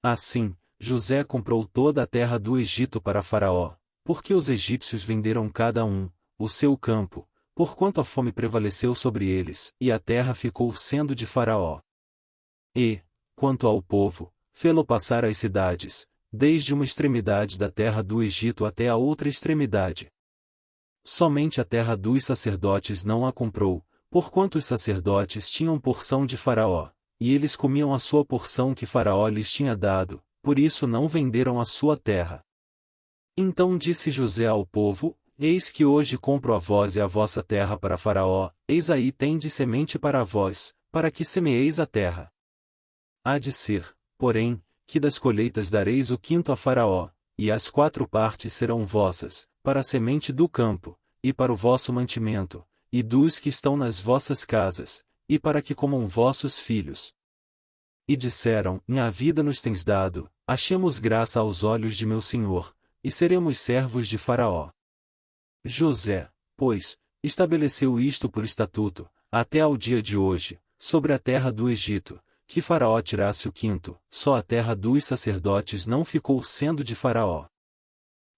Assim, José comprou toda a terra do Egito para Faraó, porque os egípcios venderam cada um o seu campo, porquanto a fome prevaleceu sobre eles, e a terra ficou sendo de Faraó. E, quanto ao povo, fê-lo passar as cidades, desde uma extremidade da terra do Egito até a outra extremidade. Somente a terra dos sacerdotes não a comprou, porquanto os sacerdotes tinham porção de Faraó, e eles comiam a sua porção que Faraó lhes tinha dado, por isso não venderam a sua terra. Então disse José ao povo, eis que hoje compro a vós e a vossa terra para Faraó, eis aí tendes semente para vós, para que semeeis a terra. Há de ser, porém, que das colheitas dareis o quinto a Faraó, e as 4 partes serão vossas, para a semente do campo, e para o vosso mantimento, e dos que estão nas vossas casas, e para que comam vossos filhos. E disseram, a vida nos tens dado, achemos graça aos olhos de meu senhor, e seremos servos de Faraó. José, pois, estabeleceu isto por estatuto, até ao dia de hoje, sobre a terra do Egito, que Faraó tirasse o quinto, só a terra dos sacerdotes não ficou sendo de Faraó.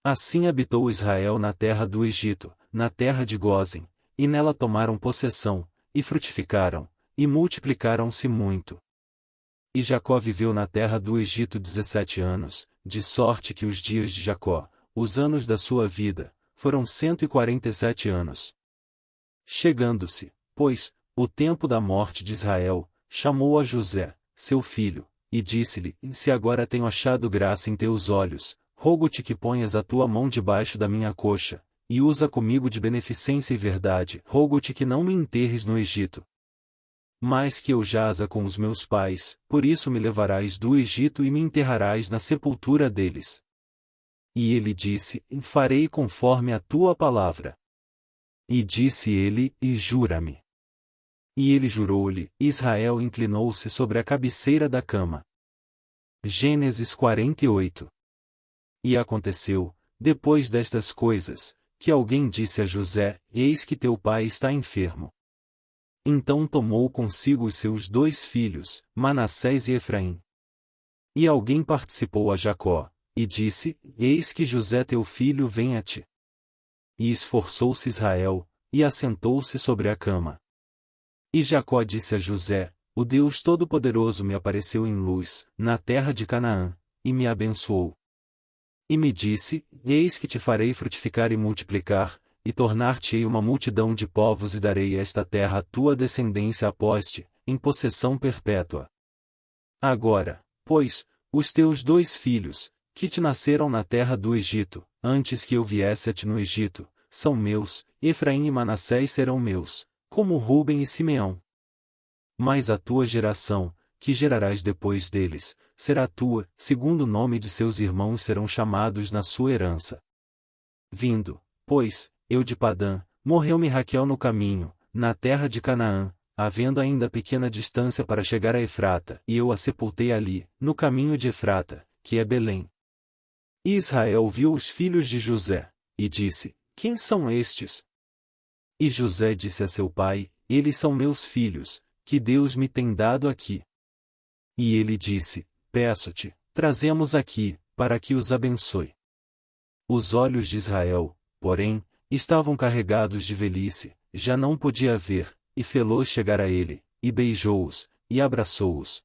Assim habitou Israel na terra do Egito, na terra de Gósen, e nela tomaram possessão, e frutificaram, e multiplicaram-se muito. E Jacó viveu na terra do Egito 17 anos, de sorte que os dias de Jacó, os anos da sua vida, foram 147 anos. Chegando-se, pois, o tempo da morte de Israel, chamou a José, seu filho, e disse-lhe: Se agora tenho achado graça em teus olhos, rogo-te que ponhas a tua mão debaixo da minha coxa, e usa comigo de beneficência e verdade. Rogo-te que não me enterres no Egito, mas que eu jaza com os meus pais, por isso me levarás do Egito e me enterrarás na sepultura deles. E ele disse: Farei conforme a tua palavra. E disse ele: E jura-me. E ele jurou-lhe. Israel inclinou-se sobre a cabeceira da cama. Gênesis 48. E aconteceu, depois destas coisas, que alguém disse a José: Eis que teu pai está enfermo. Então tomou consigo os seus 2 filhos, Manassés e Efraim. E alguém participou a Jacó, e disse: Eis que José teu filho vem a ti. E esforçou-se Israel, e assentou-se sobre a cama. E Jacó disse a José: O Deus Todo-Poderoso me apareceu em luz, na terra de Canaã, e me abençoou. E me disse: Eis que te farei frutificar e multiplicar, e tornar-te-ei uma multidão de povos e darei esta terra à tua descendência após ti, em possessão perpétua. Agora, pois, os teus 2 filhos, que te nasceram na terra do Egito, antes que eu viesse a ti no Egito, são meus, Efraim e Manassés serão meus, como Rúben e Simeão. Mas a tua geração, que gerarás depois deles, será tua, segundo o nome de seus irmãos serão chamados na sua herança. Vindo, pois, eu de Padã, morreu-me Raquel no caminho, na terra de Canaã, havendo ainda pequena distância para chegar a Efrata, e eu a sepultei ali, no caminho de Efrata, que é Belém. E Israel viu os filhos de José, e disse: Quem são estes? E José disse a seu pai: Eles são meus filhos, que Deus me tem dado aqui. E ele disse: Peço-te, trazemos aqui, para que os abençoe. Os olhos de Israel, porém, estavam carregados de velhice, já não podia ver, e fê-los chegar a ele, e beijou-os, e abraçou-os.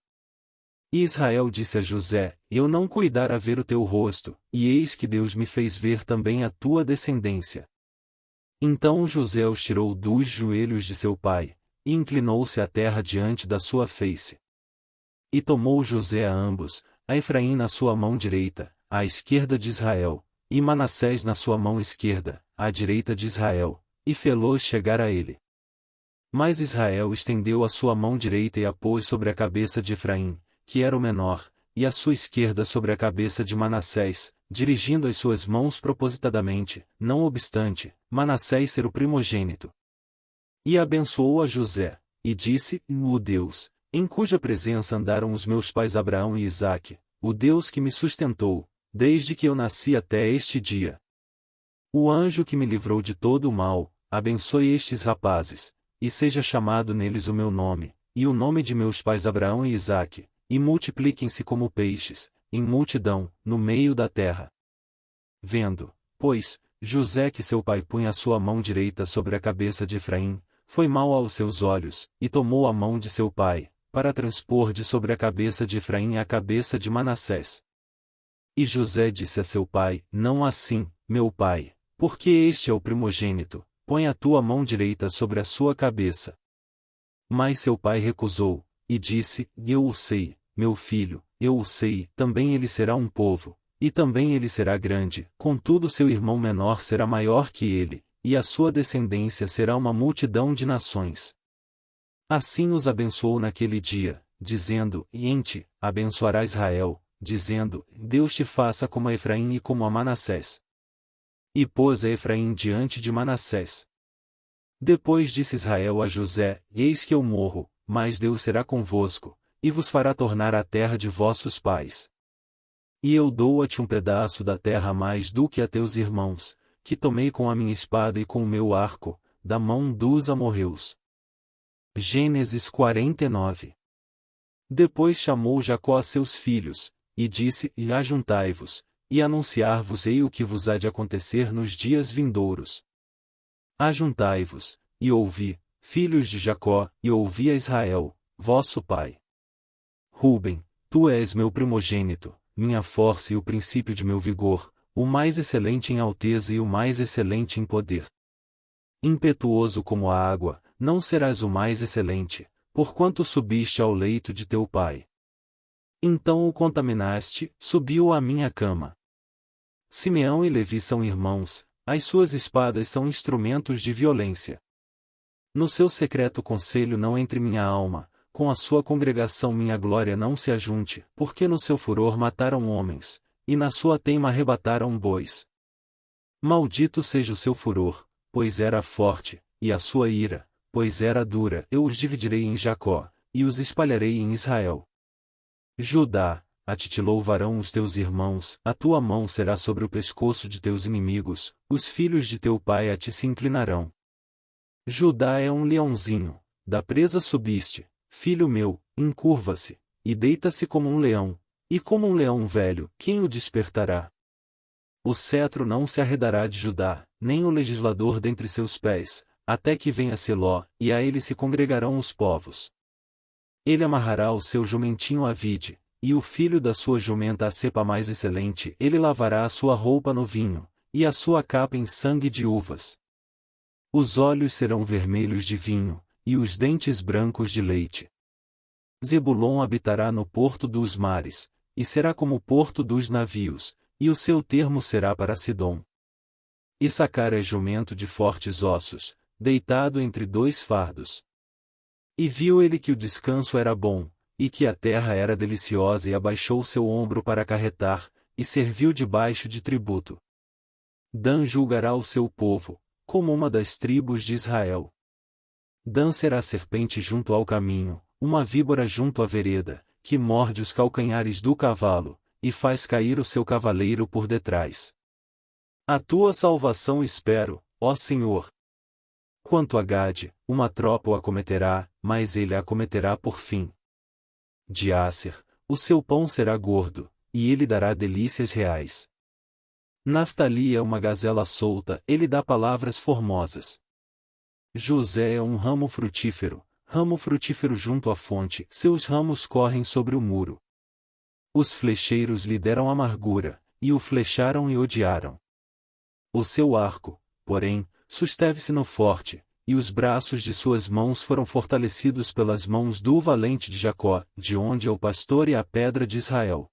E Israel disse a José: Eu não cuidara ver o teu rosto, e eis que Deus me fez ver também a tua descendência. Então José os tirou dos joelhos de seu pai, e inclinou-se à terra diante da sua face. E tomou José a ambos, a Efraim na sua mão direita, à esquerda de Israel, e Manassés na sua mão esquerda, à direita de Israel, e fê-los chegar a ele. Mas Israel estendeu a sua mão direita e a pôs sobre a cabeça de Efraim, que era o menor, e a sua esquerda sobre a cabeça de Manassés, dirigindo as suas mãos propositadamente, não obstante, Manassés ser o primogênito. E abençoou a José, e disse: O Deus, em cuja presença andaram os meus pais Abraão e Isaque, o Deus que me sustentou, desde que eu nasci até este dia. O anjo que me livrou de todo o mal, abençoe estes rapazes, e seja chamado neles o meu nome, e o nome de meus pais Abraão e Isaque, e multipliquem-se como peixes, em multidão, no meio da terra. Vendo, pois, José que seu pai punha a sua mão direita sobre a cabeça de Efraim, foi mau aos seus olhos, e tomou a mão de seu pai, para transpor de sobre a cabeça de Efraim a cabeça de Manassés. E José disse a seu pai: Não assim, meu pai, porque este é o primogênito, põe a tua mão direita sobre a sua cabeça. Mas seu pai recusou, e disse: Eu o sei, meu filho, eu o sei, também ele será um povo, e também ele será grande, contudo seu irmão menor será maior que ele, e a sua descendência será uma multidão de nações. Assim os abençoou naquele dia, dizendo: E em ti, abençoará Israel, dizendo: Deus te faça como a Efraim e como a Manassés. E pôs a Efraim diante de Manassés. Depois disse Israel a José: Eis que eu morro, mas Deus será convosco, e vos fará tornar a terra de vossos pais. E eu dou a ti um pedaço da terra mais do que a teus irmãos, que tomei com a minha espada e com o meu arco, da mão dos amorreus. Gênesis 49. Depois chamou Jacó a seus filhos, e disse: E ajuntai-vos, e anunciar-vos-ei o que vos há de acontecer nos dias vindouros. Ajuntai-vos, e ouvi, filhos de Jacó, e ouvi a Israel, vosso pai. Ruben, tu és meu primogênito, minha força e o princípio de meu vigor, o mais excelente em alteza e o mais excelente em poder. Impetuoso como a água, não serás o mais excelente, porquanto subiste ao leito de teu pai. Então o contaminaste, subiu à minha cama. Simeão e Levi são irmãos, as suas espadas são instrumentos de violência. No seu secreto conselho não entre minha alma, com a sua congregação minha glória não se ajunte, porque no seu furor mataram homens, e na sua teima arrebataram bois. Maldito seja o seu furor, pois era forte, e a sua ira, pois era dura. Eu os dividirei em Jacó, e os espalharei em Israel. Judá, a ti te louvarão os teus irmãos, a tua mão será sobre o pescoço de teus inimigos, os filhos de teu pai a ti se inclinarão. Judá é um leãozinho, da presa subiste, filho meu, encurva-se, e deita-se como um leão, e como um leão velho, quem o despertará? O cetro não se arredará de Judá, nem o legislador dentre seus pés, até que venha Seló, e a ele se congregarão os povos. Ele amarrará o seu jumentinho à vide, e o filho da sua jumenta à cepa mais excelente. Ele lavará a sua roupa no vinho, e a sua capa em sangue de uvas. Os olhos serão vermelhos de vinho, e os dentes brancos de leite. Zebulon habitará no porto dos mares, e será como o porto dos navios, e o seu termo será para Sidom. Issacar é jumento de fortes ossos, deitado entre dois fardos. E viu ele que o descanso era bom, e que a terra era deliciosa, e abaixou seu ombro para acarretar, e serviu debaixo de tributo. Dan julgará o seu povo, como uma das tribos de Israel. Dan será serpente junto ao caminho, uma víbora junto à vereda, que morde os calcanhares do cavalo, e faz cair o seu cavaleiro por detrás. A tua salvação espero, ó Senhor. Quanto a Gade, uma tropa o acometerá, mas ele a acometerá por fim. De Asser, o seu pão será gordo, e ele dará delícias reais. Naftali é uma gazela solta, ele dá palavras formosas. José é um ramo frutífero junto à fonte, seus ramos correm sobre o muro. Os flecheiros lhe deram amargura, e o flecharam e odiaram. O seu arco, porém, susteve-se no forte, e os braços de suas mãos foram fortalecidos pelas mãos do valente de Jacó, de onde é o pastor e a pedra de Israel.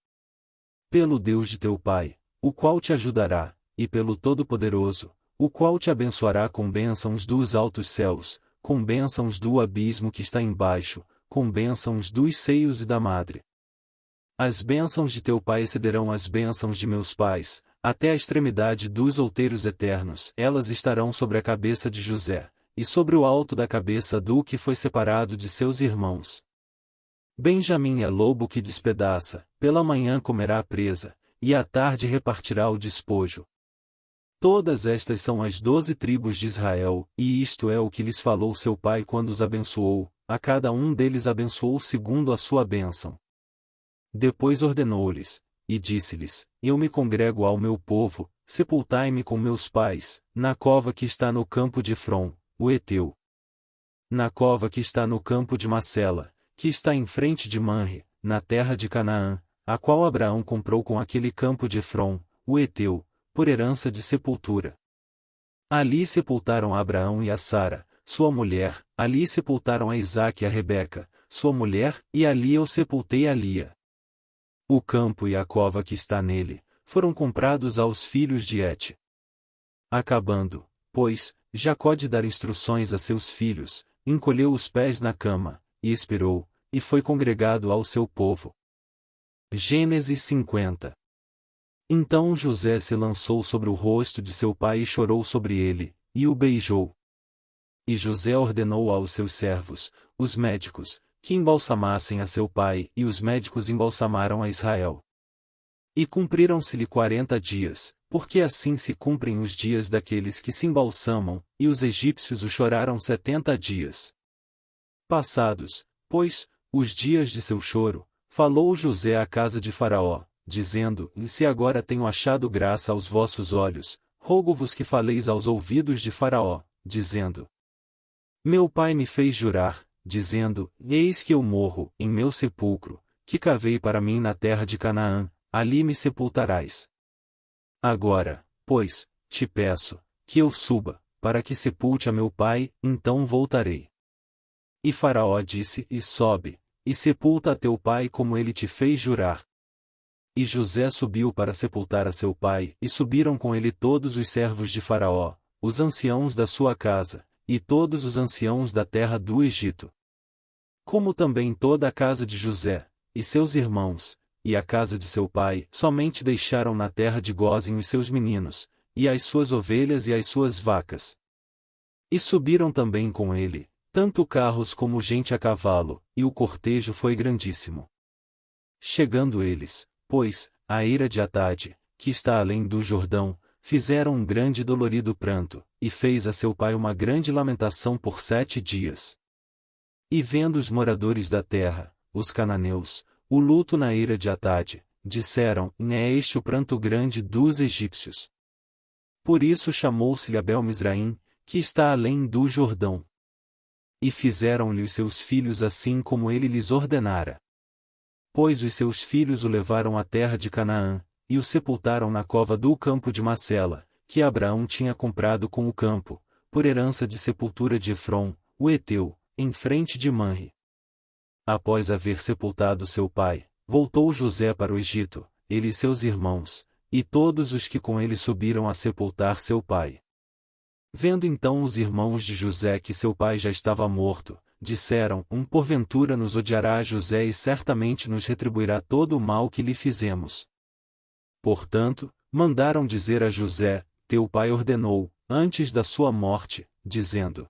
Pelo Deus de teu pai, o qual te ajudará, e pelo Todo-Poderoso, o qual te abençoará com bênçãos dos altos céus, com bênçãos do abismo que está embaixo, com bênçãos dos seios e da madre. As bênçãos de teu pai excederão as bênçãos de meus pais, até a extremidade dos outeiros eternos. Elas estarão sobre a cabeça de José, e sobre o alto da cabeça do que foi separado de seus irmãos. Benjamim é lobo que despedaça, pela manhã comerá a presa, e à tarde repartirá o despojo. Todas estas são as 12 tribos de Israel, e isto é o que lhes falou seu pai quando os abençoou, a cada um deles abençoou segundo a sua bênção. Depois ordenou-lhes, e disse-lhes: Eu me congrego ao meu povo, sepultai-me com meus pais, na cova que está no campo de Efron, o Heteu. Na cova que está no campo de Macela, que está em frente de Manre, na terra de Canaã, a qual Abraão comprou com aquele campo de Efron, o Heteu, por herança de sepultura. Ali sepultaram a Abraão e a Sara, sua mulher, ali sepultaram a Isaque e a Rebeca, sua mulher, e ali eu sepultei a Lia. O campo e a cova que está nele, foram comprados aos filhos de Et. Acabando, pois, Jacó de dar instruções a seus filhos, encolheu os pés na cama, e expirou, e foi congregado ao seu povo. Gênesis 50. Então José se lançou sobre o rosto de seu pai e chorou sobre ele, e o beijou. E José ordenou aos seus servos, os médicos, que embalsamassem a seu pai, e os médicos embalsamaram a Israel. E cumpriram-se-lhe 40 dias, porque assim se cumprem os dias daqueles que se embalsamam, e os egípcios o choraram 70 dias. Passados, pois, os dias de seu choro, falou José à casa de Faraó, dizendo: Se agora tenho achado graça aos vossos olhos, rogo-vos que faleis aos ouvidos de Faraó, dizendo: Meu pai me fez jurar, dizendo: Eis que eu morro em meu sepulcro, que cavei para mim na terra de Canaã, ali me sepultarás. Agora, pois, te peço, que eu suba, para que sepulte a meu pai, então voltarei. E Faraó disse: E sobe, e sepulta a teu pai como ele te fez jurar. E José subiu para sepultar a seu pai, e subiram com ele todos os servos de Faraó, os anciãos da sua casa, e todos os anciãos da terra do Egito. Como também toda a casa de José, e seus irmãos, e a casa de seu pai, somente deixaram na terra de Gósen os seus meninos, e as suas ovelhas e as suas vacas. E subiram também com ele, tanto carros como gente a cavalo, e o cortejo foi grandíssimo. Chegando eles, pois, à eira de Atade, que está além do Jordão, fizeram um grande e dolorido pranto, e fez a seu pai uma grande lamentação por 7 dias. E vendo os moradores da terra, os cananeus, o luto na eira de Atade, disseram: É este o pranto grande dos egípcios. Por isso chamou-se-lhe Abel-Misraim, que está além do Jordão. E fizeram-lhe os seus filhos assim como ele lhes ordenara. Pois os seus filhos o levaram à terra de Canaã, e o sepultaram na cova do campo de Macela, que Abraão tinha comprado com o campo, por herança de sepultura de Efrom, o Heteu, em frente de Manre. Após haver sepultado seu pai, voltou José para o Egito, ele e seus irmãos, e todos os que com ele subiram a sepultar seu pai. Vendo então os irmãos de José que seu pai já estava morto, disseram: Porventura nos odiará a José e certamente nos retribuirá todo o mal que lhe fizemos. Portanto, mandaram dizer a José: Teu pai ordenou, antes da sua morte, dizendo: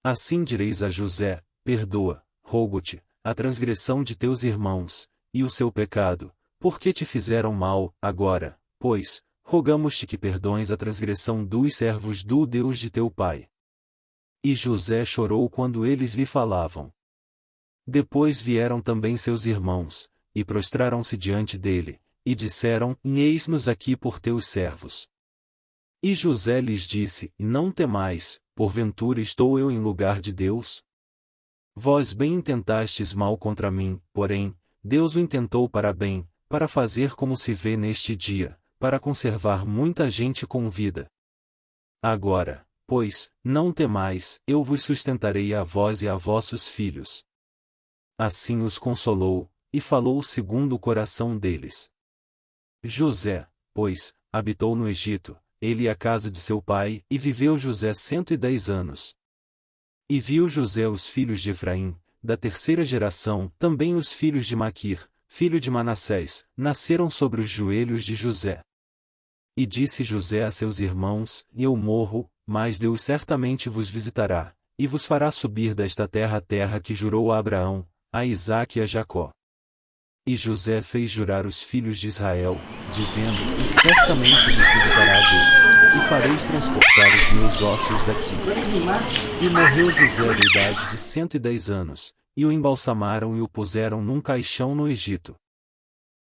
Assim direis a José: Perdoa, rogo-te, a transgressão de teus irmãos, e o seu pecado, porque te fizeram mal. Agora, pois, rogamos-te que perdoes a transgressão dos servos do Deus de teu pai. E José chorou quando eles lhe falavam. Depois vieram também seus irmãos, e prostraram-se diante dele, e disseram: Eis-nos aqui por teus servos. E José lhes disse: Não temais, porventura estou eu em lugar de Deus? Vós bem intentastes mal contra mim, porém, Deus o intentou para bem, para fazer como se vê neste dia, para conservar muita gente com vida. Agora, pois, não temais, eu vos sustentarei a vós e a vossos filhos. Assim os consolou, e falou segundo o coração deles. José, pois, habitou no Egito, ele e a casa de seu pai, e viveu José 110 anos. E viu José os filhos de Efraim, da terceira geração, também os filhos de Maquir, filho de Manassés, nasceram sobre os joelhos de José. E disse José a seus irmãos: Eu morro, mas Deus certamente vos visitará, e vos fará subir desta terra a terra que jurou a Abraão, a Isaque e a Jacó. E José fez jurar os filhos de Israel, dizendo: E certamente vos visitará Deus, e fareis transportar os meus ossos daqui. E morreu José da idade de 110 anos, e o embalsamaram e o puseram num caixão no Egito.